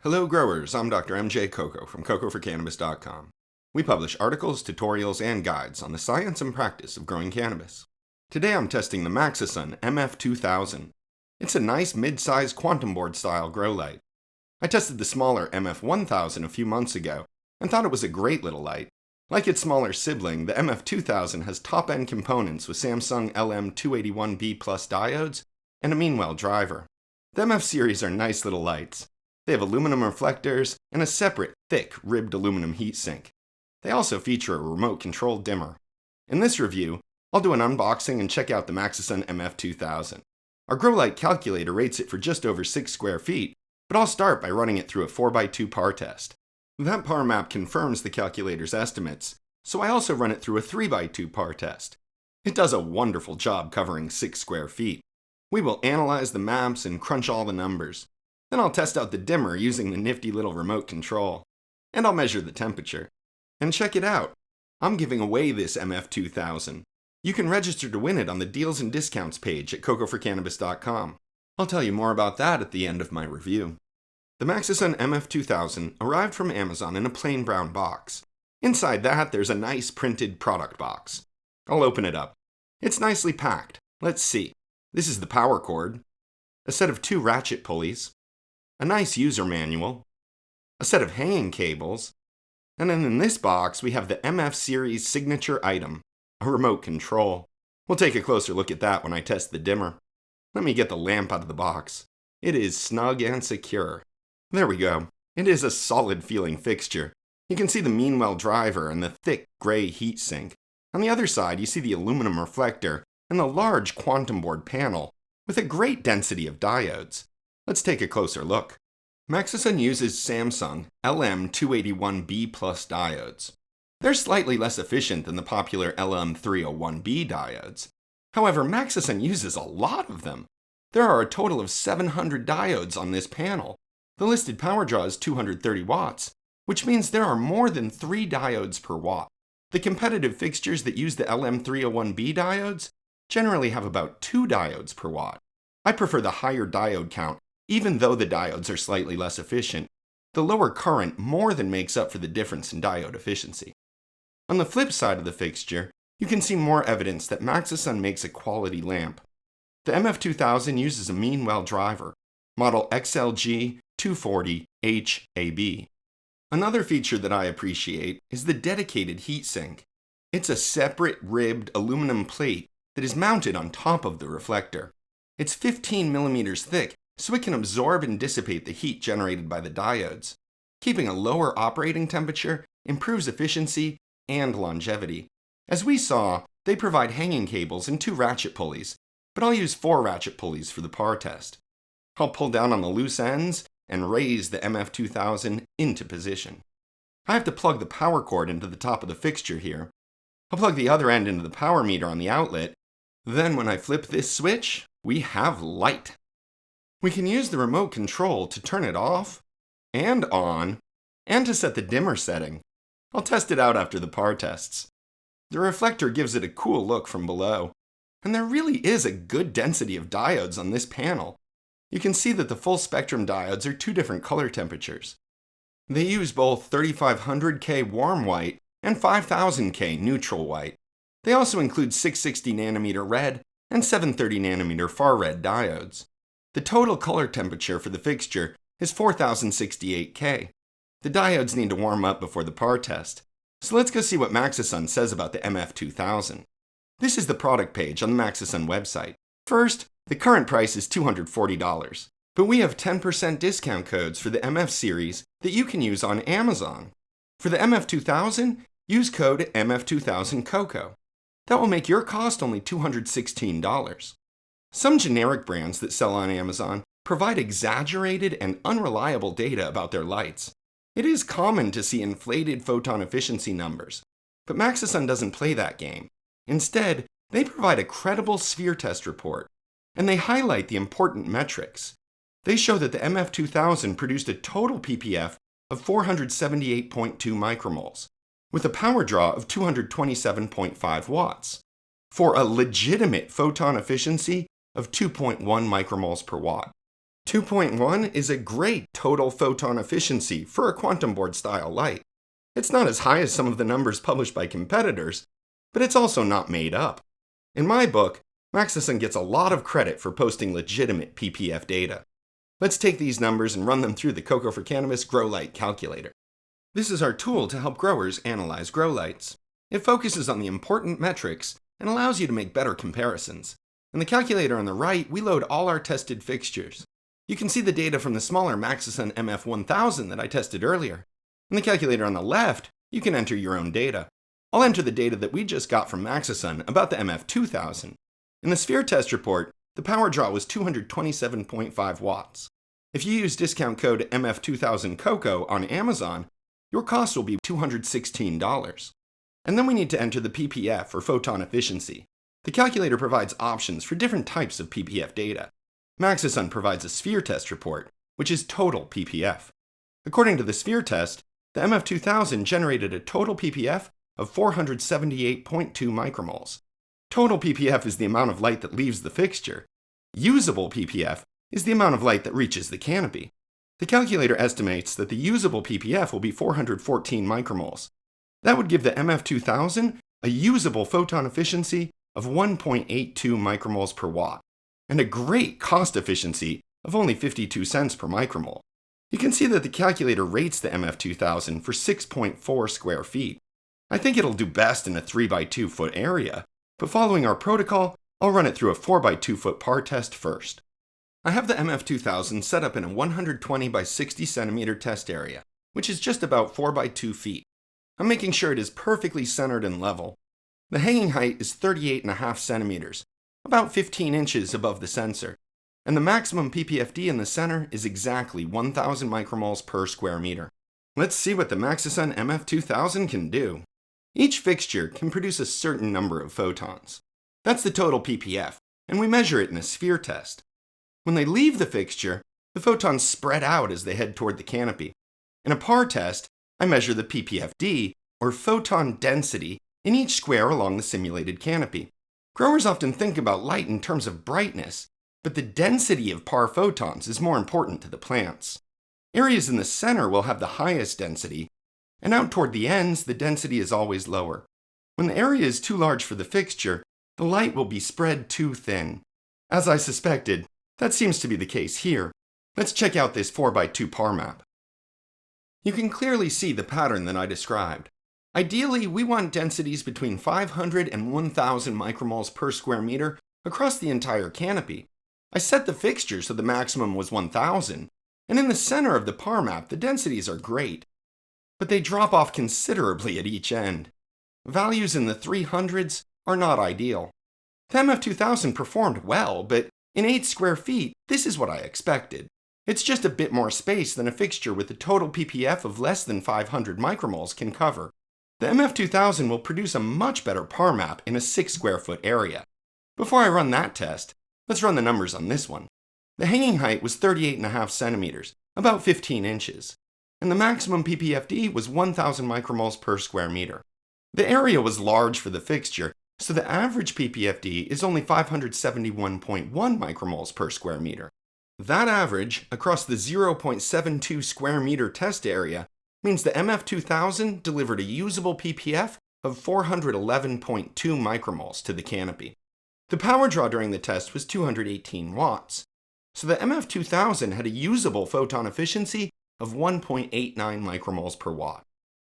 Hello growers, I'm Dr. MJ Coco from cocoforcannabis.com. We publish articles, tutorials, and guides on the science and practice of growing cannabis. Today I'm testing the Maxsisun MF-2000. It's a nice mid-size quantum board style grow light. I tested the smaller MF-1000 a few months ago and thought it was a great little light. Like its smaller sibling, the MF-2000 has top-end components with Samsung LM281B plus diodes and a Meanwell driver. The MF series are nice little lights. They have aluminum reflectors and a separate, thick, ribbed aluminum heatsink. They also feature a remote-controlled dimmer. In this review, I'll do an unboxing and check out the Maxsisun MF-2000. Our grow light calculator rates it for just over 6 square feet, but I'll start by running it through a 4x2 par test. That par map confirms the calculator's estimates, so I also run it through a 3x2 par test. It does a wonderful job covering 6 square feet. We will analyze the maps and crunch all the numbers. Then I'll test out the dimmer using the nifty little remote control. And I'll measure the temperature. And check it out! I'm giving away this MF-2000. You can register to win it on the Deals and Discounts page at cocoforcannabis.com. I'll tell you more about that at the end of my review. The Maxsisun MF-2000 arrived from Amazon in a plain brown box. Inside that, there's a nice printed product box. I'll open it up. It's nicely packed. Let's see. This is the power cord, a set of 2 ratchet pulleys, a nice user manual, a set of hanging cables, and then in this box we have the MF series signature item, a remote control. We'll take a closer look at that when I test the dimmer. Let me get the lamp out of the box. It is snug and secure. There we go. It is a solid feeling fixture. You can see the Meanwell driver and the thick gray heatsink. On the other side you see the aluminum reflector and the large quantum board panel with a great density of diodes. Let's take a closer look. Maxsisun uses Samsung LM281B plus diodes. They're slightly less efficient than the popular LM301B diodes. However, Maxsisun uses a lot of them. There are a total of 700 diodes on this panel. The listed power draw is 230 watts, which means there are more than 3 diodes per watt. The competitive fixtures that use the LM301B diodes generally have about 2 diodes per watt. I prefer the higher diode count, even though the diodes are slightly less efficient. The lower current more than makes up for the difference in diode efficiency. On the flip side of the fixture, you can see more evidence that Maxsisun makes a quality lamp. The MF-2000 uses a Meanwell driver, model XLG240HAB. Another feature that I appreciate is the dedicated heatsink. It's a separate ribbed aluminum plate that is mounted on top of the reflector. It's 15 millimeters thick, so it can absorb and dissipate the heat generated by the diodes. Keeping a lower operating temperature improves efficiency and longevity. As we saw, they provide hanging cables and 2 ratchet pulleys, but I'll use 4 ratchet pulleys for the par test. I'll pull down on the loose ends and raise the MF-2000 into position. I have to plug the power cord into the top of the fixture here. I'll plug the other end into the power meter on the outlet. Then when I flip this switch, we have light. We can use the remote control to turn it off and on, and to set the dimmer setting. I'll test it out after the par tests. The reflector gives it a cool look from below, and there really is a good density of diodes on this panel. You can see that the full spectrum diodes are 2 different color temperatures. They use both 3500K warm white and 5000K neutral white. They also include 660 nanometer red and 730 nanometer far red diodes. The total color temperature for the fixture is 4068K. The diodes need to warm up before the par test. So let's go see what Maxsisun says about the MF-2000. This is the product page on the Maxsisun website. First, the current price is $240, but we have 10% discount codes for the MF series that you can use on Amazon. For the MF-2000, use code MF-2000 Coco. That will make your cost only $216. Some generic brands that sell on Amazon provide exaggerated and unreliable data about their lights. It is common to see inflated photon efficiency numbers, but Maxsisun doesn't play that game. Instead, they provide a credible sphere test report, and they highlight the important metrics. They show that the MF-2000 produced a total ppf of 478.2 micromoles, with a power draw of 227.5 watts, for a legitimate photon efficiency of 2.1 micromoles per watt. 2.1 is a great total photon efficiency for a quantum board style light. It's not as high as some of the numbers published by competitors, but it's also not made up. In my book, Maxsisun gets a lot of credit for posting legitimate ppf data. Let's take these numbers and run them through the Coco for Cannabis Grow Light Calculator. This is our tool to help growers analyze grow lights. It focuses on the important metrics and allows you to make better comparisons. In the calculator on the right, we load all our tested fixtures. You can see the data from the smaller Maxsisun MF-2000 that I tested earlier. In the calculator on the left, you can enter your own data. I'll enter the data that we just got from Maxsisun about the MF-2000. In the sphere test report, the power draw was 227.5 watts. If you use discount code MF-2000 Coco on Amazon, your cost will be $216. And then we need to enter the ppf, or photon efficiency. The calculator provides options for different types of ppf data. Maxsisun provides a sphere test report, which is total ppf. According to the sphere test, the MF-2000 generated a total ppf of 478.2 micromoles. Total ppf is the amount of light that leaves the fixture. Usable ppf is the amount of light that reaches the canopy. The calculator estimates that the usable ppf will be 414 micromoles. That would give the MF-2000 a usable photon efficiency of 1.82 micromoles per watt, and a great cost efficiency of only 52 cents per micromole. You can see that the calculator rates the MF-2000 for 6.4 square feet. I think it'll do best in a 3x2 foot area, but following our protocol, I'll run it through a 4x2 foot par test first. I have the MF-2000 set up in a 120 by 60 centimeter test area, which is just about 4x2 feet. I'm making sure it is perfectly centered and level. The hanging height is 38.5 centimeters, about 15 inches above the sensor, and the maximum ppfd in the center is exactly 1,000 micromoles per square meter. Let's see what the Maxsisun MF-2000 can do. Each fixture can produce a certain number of photons. That's the total ppf, and we measure it in a sphere test. When they leave the fixture, the photons spread out as they head toward the canopy. In a par test, I measure the ppfd, or photon density, in each square along the simulated canopy. Growers often think about light in terms of brightness, but the density of par photons is more important to the plants. Areas in the center will have the highest density, and out toward the ends, the density is always lower. When the area is too large for the fixture, the light will be spread too thin. As I suspected, that seems to be the case here. Let's check out this 4x2 par map. You can clearly see the pattern that I described. Ideally, we want densities between 500 and 1,000 micromoles per square meter across the entire canopy. I set the fixture so the maximum was 1,000, and in the center of the par map, the densities are great. But they drop off considerably at each end. Values in the 300s are not ideal. The MF-2000 performed well, but in 8 square feet, this is what I expected. It's just a bit more space than a fixture with a total ppf of less than 500 micromoles can cover. The MF-2000 will produce a much better par map in a 6 square foot area. Before I run that test, let's run the numbers on this one. The hanging height was 38.5 centimeters, about 15 inches, and the maximum ppfd was 1,000 micromoles per square meter. The area was large for the fixture, so the average ppfd is only 571.1 micromoles per square meter. That average, across the 0.72 square meter test area, means the MF-2000 delivered a usable ppf of 411.2 micromoles to the canopy. The power draw during the test was 218 watts, so the MF-2000 had a usable photon efficiency of 1.89 micromoles per watt.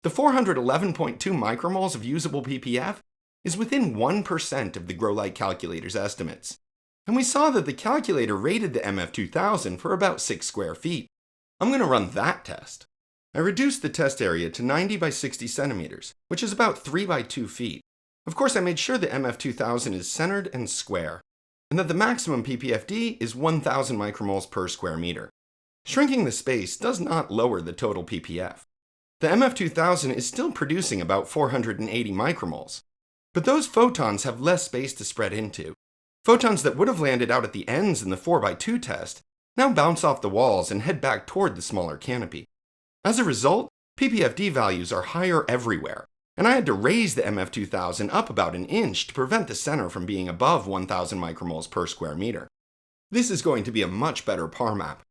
The 411.2 micromoles of usable ppf is within 1% of the Grow Light calculator's estimates, and we saw that the calculator rated the MF-2000 for about 6 square feet. I'm going to run that test. I reduced the test area to 90 by 60 centimeters, which is about 3 by 2 feet. Of course, I made sure the MF-2000 is centered and square, and that the maximum ppfd is 1,000 micromoles per square meter. Shrinking the space does not lower the total ppf. The MF-2000 is still producing about 480 micromoles, but those photons have less space to spread into. Photons that would have landed out at the ends in the 4x2 test now bounce off the walls and head back toward the smaller canopy. As a result, ppfd values are higher everywhere, and I had to raise the MF-2000 up about an inch to prevent the center from being above 1,000 micromoles per square meter. This is going to be a much better par map,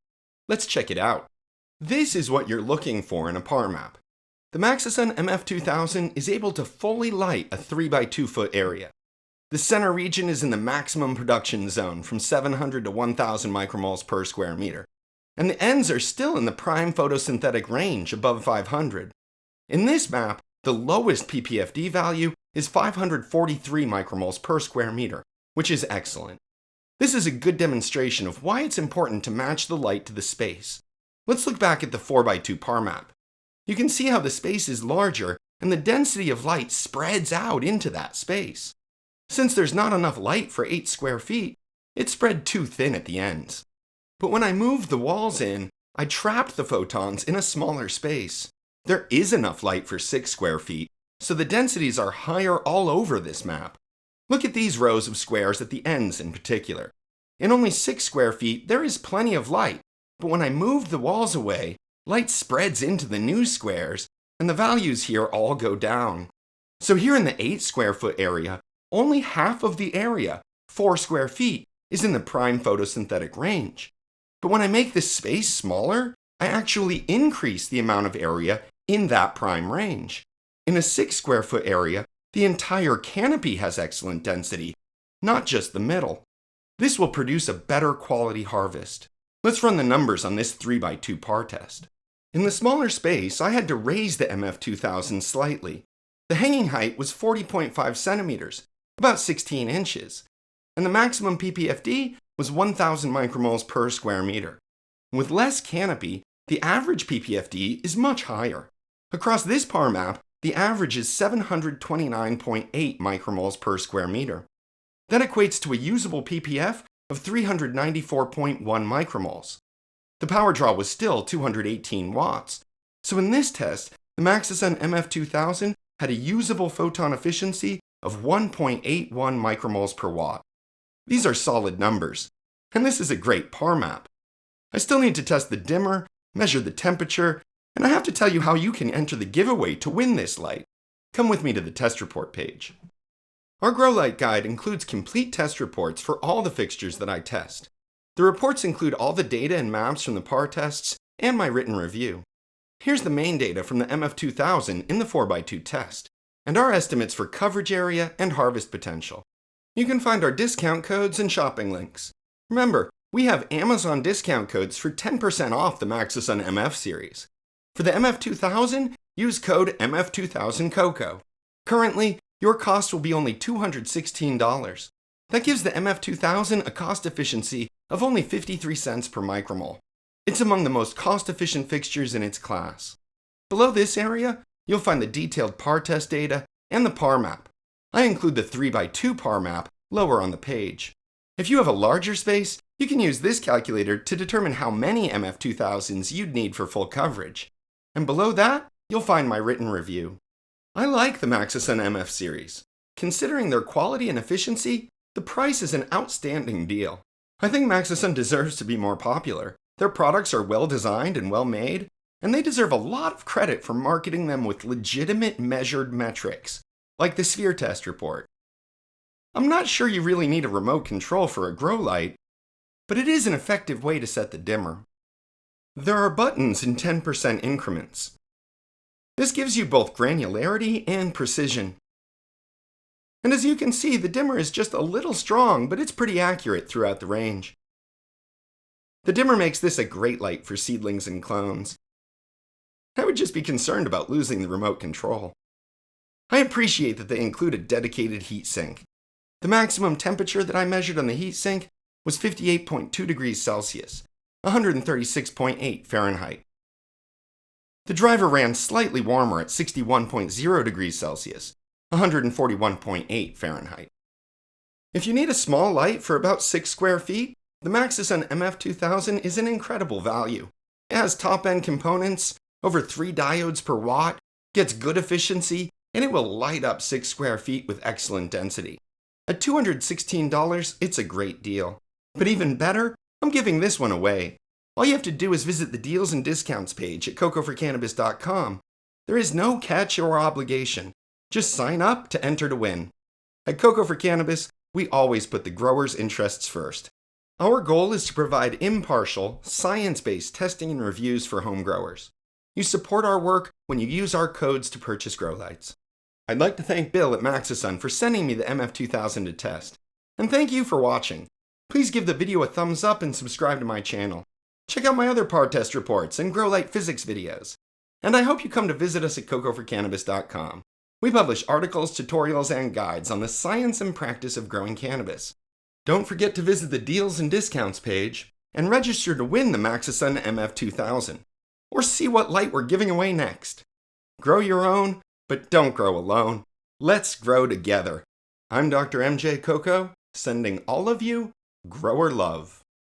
Let's check it out. This is what you're looking for in a par map. The Maxsisun MF-2000 is able to fully light a 3x2 foot area. The center region is in the maximum production zone from 700 to 1000 micromoles per square meter, and the ends are still in the prime photosynthetic range above 500. In this map, the lowest ppfd value is 543 micromoles per square meter, which is excellent. This is a good demonstration of why it's important to match the light to the space. Let's look back at the 4x2 par map. You can see how the space is larger and the density of light spreads out into that space. Since there's not enough light for 8 square feet, it's spread too thin at the ends. But when I moved the walls in, I trapped the photons in a smaller space. There is enough light for 6 square feet, so the densities are higher all over this map. Look at these rows of squares at the ends in particular. In only 6 square feet, there is plenty of light, but when I moved the walls away, light spreads into the new squares, and the values here all go down. So here in the 8 square foot area, only half of the area, 4 square feet, is in the prime photosynthetic range. But when I make this space smaller, I actually increase the amount of area in that prime range. In a 6 square foot area, the entire canopy has excellent density, not just the middle. This will produce a better quality harvest. Let's run the numbers on this 3x2 par test. In the smaller space, I had to raise the MF-2000 slightly. The hanging height was 40.5 centimeters, about 16 inches, and the maximum ppfd was 1000 micromoles per square meter. With less canopy, the average ppfd is much higher. Across this par map, the average is 729.8 micromoles per square meter. That equates to a usable ppf of 394.1 micromoles. The power draw was still 218 watts, so in this test, the Maxsisun MF-2000 had a usable photon efficiency of 1.81 micromoles per watt. These are solid numbers, and this is a great par map. I still need to test the dimmer, measure the temperature, and I have to tell you how you can enter the giveaway to win this light. Come with me to the test report page. Our Grow Light Guide includes complete test reports for all the fixtures that I test. The reports include all the data and maps from the par tests and my written review. Here's the main data from the MF-2000 in the 4x2 test, and our estimates for coverage area and harvest potential. You can find our discount codes and shopping links. Remember, we have Amazon discount codes for 10% off the Maxsisun MF series. For the MF-2000, use code MF-2000 Coco. Currently, your cost will be only $216. That gives the MF-2000 a cost efficiency of only 53 cents per micromole. It's among the most cost-efficient fixtures in its class. Below this area, you'll find the detailed par test data and the par map. I include the 3x2 par map lower on the page. If you have a larger space, you can use this calculator to determine how many MF-2000s you'd need for full coverage. And below that, you'll find my written review. I like the Maxsisun MF series. Considering their quality and efficiency, the price is an outstanding deal. I think Maxsisun deserves to be more popular. Their products are well designed and well made, and they deserve a lot of credit for marketing them with legitimate measured metrics, like the sphere test report. I'm not sure you really need a remote control for a grow light, but it is an effective way to set the dimmer. There are buttons in 10% increments. This gives you both granularity and precision. And as you can see, the dimmer is just a little strong, but it's pretty accurate throughout the range. The dimmer makes this a great light for seedlings and clones. I would just be concerned about losing the remote control. I appreciate that they include a dedicated heatsink. The maximum temperature that I measured on the heatsink was 58.2 degrees Celsius, 136.8 Fahrenheit. The driver ran slightly warmer at 61.0 degrees Celsius, 141.8 Fahrenheit. If you need a small light for about 6 square feet, the Maxsisun MF-2000 is an incredible value. It has top-end components, over 3 diodes per watt, gets good efficiency, and it will light up 6 square feet with excellent density. At $216, it's a great deal. But even better, I'm giving this one away. All you have to do is visit the deals and discounts page at cocoforcannabis.com. There is no catch or obligation. Just sign up to enter to win. At Coco for Cannabis, we always put the grower's interests first. Our goal is to provide impartial, science-based testing and reviews for home growers. You support our work when you use our codes to purchase grow lights. I'd like to thank Bill at Maxsisun for sending me the MF-2000 to test. And thank you for watching. Please give the video a thumbs up and subscribe to my channel. Check out my other par test reports and grow light physics videos. And I hope you come to visit us at cocoforcannabis.com. We publish articles, tutorials, and guides on the science and practice of growing cannabis. Don't forget to visit the deals and discounts page and register to win the Maxsisun MF-2000 or see what light we're giving away next. Grow your own, but don't grow alone. Let's grow together. I'm Dr. MJ Coco, sending all of you grower love.